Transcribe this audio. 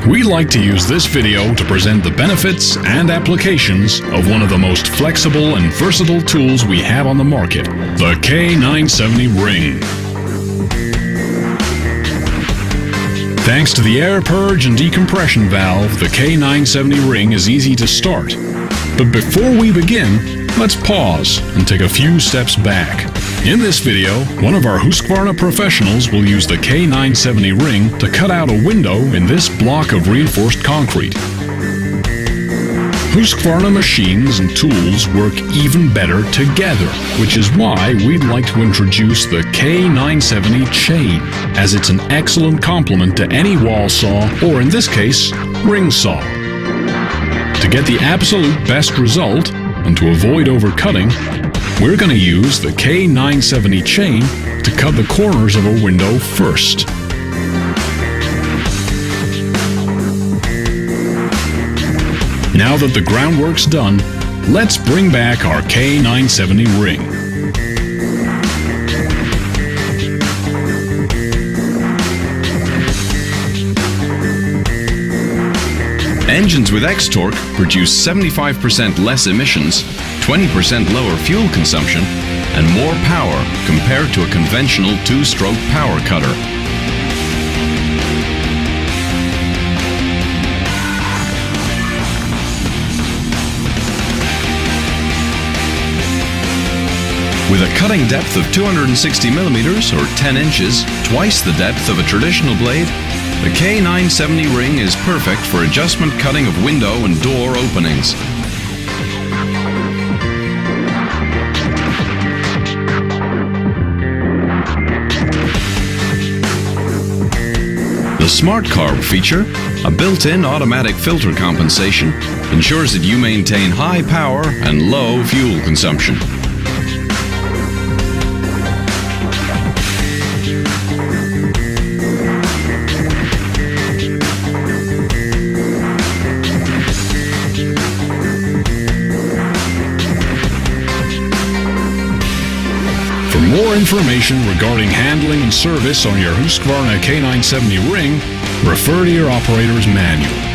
We like to use this video to present the benefits and applications of one of the most flexible and versatile tools we have on the market, the K970 ring. Thanks to the air purge and decompression valve, the K970 ring is easy to start. But before we begin, let's pause and take a few steps back. In this video, one of our HUSQVARNA professionals will use the K970 ring to cut out a window in this block of reinforced concrete. HUSQVARNA machines and tools work even better together, which is why we'd like to introduce the K970 chain, as it's an excellent complement to any wall saw, or in this case, ring saw. To get the absolute best result, and to avoid overcutting, we're going to use the K970 chain to cut the corners of a window first. Now that the groundwork's done, let's bring back our K970 ring. Engines with X-Torque produce 75% less emissions, 20% lower fuel consumption, and more power compared to a conventional two-stroke power cutter. With a cutting depth of 260 millimeters or 10 inches, twice the depth of a traditional blade, the K970 ring is perfect for adjustment cutting of window and door openings. The Smart Carb feature, a built-in automatic filter compensation, ensures that you maintain high power and low fuel consumption. For more information regarding handling and service on your HUSQVARNA K970 ring, refer to your operator's manual.